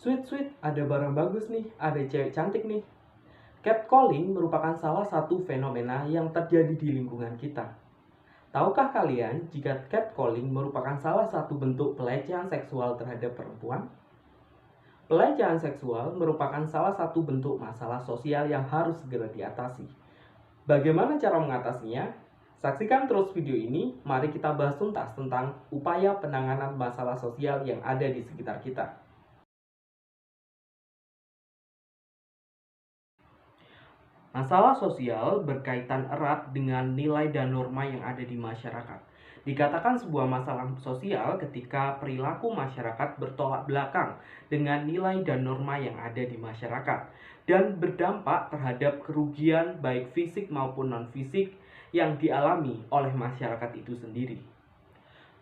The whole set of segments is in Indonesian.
Sweet sweet, ada barang bagus nih, ada cewek cantik nih. Catcalling merupakan salah satu fenomena yang terjadi di lingkungan kita. Tahukah kalian jika catcalling merupakan salah satu bentuk pelecehan seksual terhadap perempuan? Pelecehan seksual merupakan salah satu bentuk masalah sosial yang harus segera diatasi. Bagaimana cara mengatasinya? Saksikan terus video ini, mari kita bahas tuntas tentang upaya penanganan masalah sosial yang ada di sekitar kita. Masalah sosial berkaitan erat dengan nilai dan norma yang ada di masyarakat. Dikatakan sebuah masalah sosial ketika perilaku masyarakat bertolak belakang dengan nilai dan norma yang ada di masyarakat dan berdampak terhadap kerugian baik fisik maupun non-fisik yang dialami oleh masyarakat itu sendiri.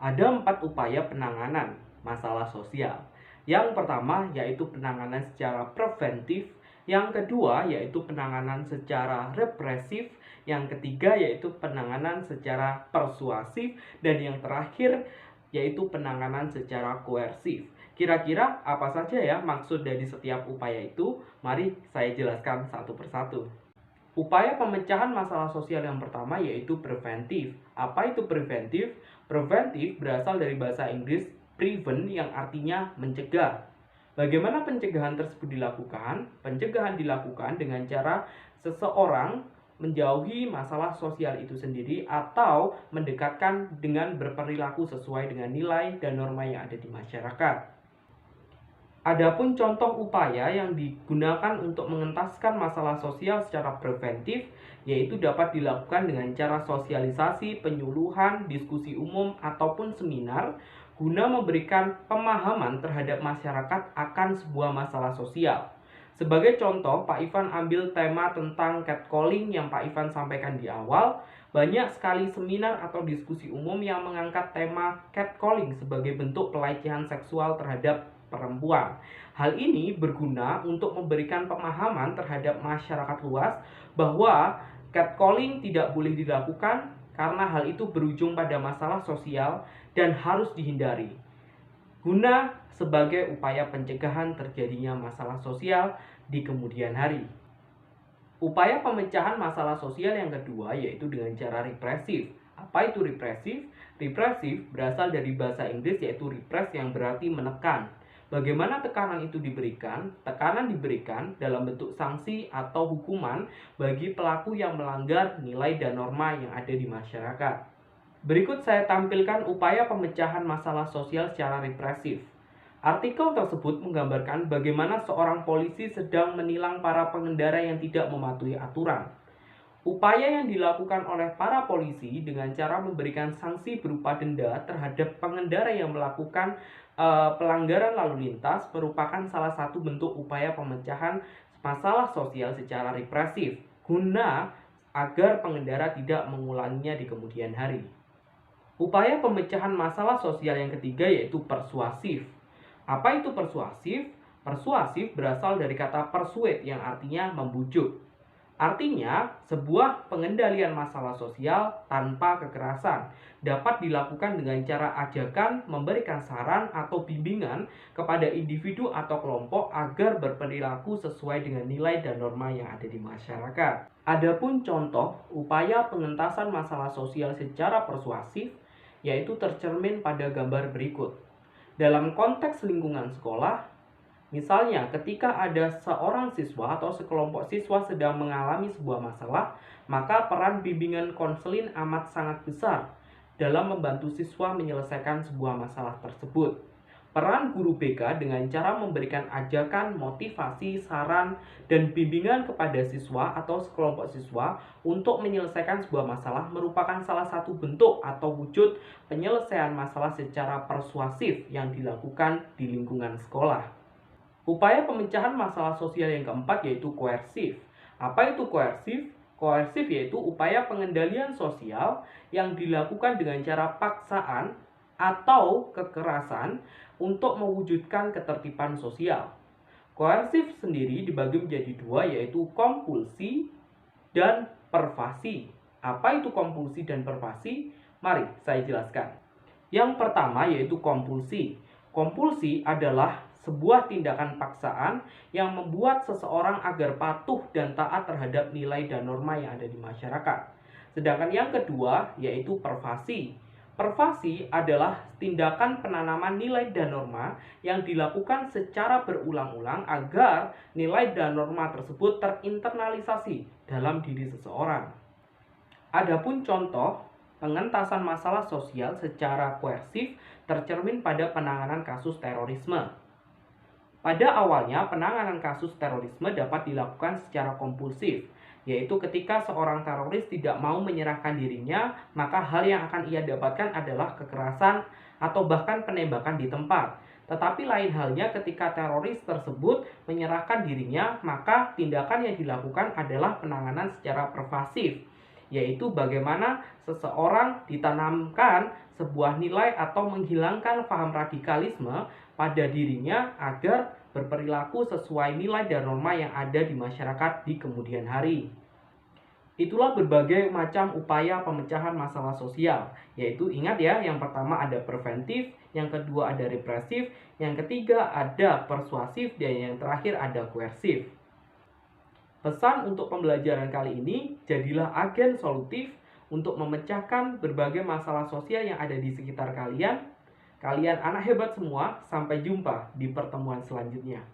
Ada 4 upaya penanganan masalah sosial. Yang pertama yaitu penanganan secara preventif, yang kedua yaitu penanganan secara represif, yang ketiga yaitu penanganan secara persuasif, dan yang terakhir yaitu penanganan secara koersif. Kira-kira apa saja ya maksud dari setiap upaya itu? Mari saya jelaskan satu persatu. Upaya pemecahan masalah sosial yang pertama yaitu preventif. Apa itu preventif? Preventif berasal dari bahasa Inggris prevent yang artinya mencegah. Bagaimana pencegahan tersebut dilakukan? Pencegahan dilakukan dengan cara seseorang menjauhi masalah sosial itu sendiri atau mendekatkan dengan berperilaku sesuai dengan nilai dan norma yang ada di masyarakat. Adapun contoh upaya yang digunakan untuk mengentaskan masalah sosial secara preventif yaitu dapat dilakukan dengan cara sosialisasi, penyuluhan, diskusi umum, ataupun seminar guna memberikan pemahaman terhadap masyarakat akan sebuah masalah sosial. Sebagai contoh, Pak Ivan ambil tema tentang catcalling yang Pak Ivan sampaikan di awal. Banyak sekali seminar atau diskusi umum yang mengangkat tema catcalling sebagai bentuk pelecehan seksual terhadap perempuan. Hal ini berguna untuk memberikan pemahaman terhadap masyarakat luas bahwa catcalling tidak boleh dilakukan karena hal itu berujung pada masalah sosial dan harus dihindari. Guna sebagai upaya pencegahan terjadinya masalah sosial di kemudian hari. Upaya pemecahan masalah sosial yang kedua yaitu dengan cara represif. Apa itu represif? Represif berasal dari bahasa Inggris yaitu repress yang berarti menekan. Bagaimana tekanan itu diberikan? Tekanan diberikan dalam bentuk sanksi atau hukuman bagi pelaku yang melanggar nilai dan norma yang ada di masyarakat. Berikut saya tampilkan upaya pemecahan masalah sosial secara represif. Artikel tersebut menggambarkan bagaimana seorang polisi sedang menilang para pengendara yang tidak mematuhi aturan. Upaya yang dilakukan oleh para polisi dengan cara memberikan sanksi berupa denda terhadap pengendara yang melakukan pelanggaran lalu lintas merupakan salah satu bentuk upaya pemecahan masalah sosial secara represif guna agar pengendara tidak mengulanginya di kemudian hari. Upaya pemecahan masalah sosial yang ketiga yaitu persuasif. Apa itu persuasif? Persuasif berasal dari kata persuade yang artinya membujuk. Artinya, sebuah pengendalian masalah sosial tanpa kekerasan dapat dilakukan dengan cara ajakan, memberikan saran atau bimbingan kepada individu atau kelompok agar berperilaku sesuai dengan nilai dan norma yang ada di masyarakat. Adapun contoh upaya pengentasan masalah sosial secara persuasif yaitu tercermin pada gambar berikut. Dalam konteks lingkungan sekolah, misalnya, ketika ada seorang siswa atau sekelompok siswa sedang mengalami sebuah masalah, maka peran bimbingan konseling amat sangat besar dalam membantu siswa menyelesaikan sebuah masalah tersebut. Peran guru BK dengan cara memberikan ajakan, motivasi, saran, dan bimbingan kepada siswa atau sekelompok siswa untuk menyelesaikan sebuah masalah merupakan salah satu bentuk atau wujud penyelesaian masalah secara persuasif yang dilakukan di lingkungan sekolah. Upaya pemecahan masalah sosial yang keempat yaitu koersif. Apa itu koersif? Koersif yaitu upaya pengendalian sosial yang dilakukan dengan cara paksaan atau kekerasan untuk mewujudkan ketertiban sosial. Koersif sendiri dibagi menjadi dua yaitu kompulsi dan pervasi. Apa itu kompulsi dan pervasi? Mari saya jelaskan. Yang pertama yaitu kompulsi. Kompulsi adalah sebuah tindakan paksaan yang membuat seseorang agar patuh dan taat terhadap nilai dan norma yang ada di masyarakat. Sedangkan yang kedua yaitu pervasi. Pervasi adalah tindakan penanaman nilai dan norma yang dilakukan secara berulang-ulang agar nilai dan norma tersebut terinternalisasi dalam diri seseorang. Adapun contoh pengentasan masalah sosial secara koersif tercermin pada penanganan kasus terorisme. Pada awalnya, penanganan kasus terorisme dapat dilakukan secara kompulsif, yaitu ketika seorang teroris tidak mau menyerahkan dirinya, maka hal yang akan ia dapatkan adalah kekerasan atau bahkan penembakan di tempat. Tetapi lain halnya ketika teroris tersebut menyerahkan dirinya, maka tindakan yang dilakukan adalah penanganan secara pervasif, yaitu bagaimana seseorang ditanamkan sebuah nilai atau menghilangkan paham radikalisme pada dirinya agar berperilaku sesuai nilai dan norma yang ada di masyarakat di kemudian hari. Itulah berbagai macam upaya pemecahan masalah sosial, yaitu ingat ya, yang pertama ada preventif, yang kedua ada represif, yang ketiga ada persuasif, dan yang terakhir ada koersif. Pesan untuk pembelajaran kali ini, jadilah agen solutif untuk memecahkan berbagai masalah sosial yang ada di sekitar kalian. Kalian anak hebat semua, sampai jumpa di pertemuan selanjutnya.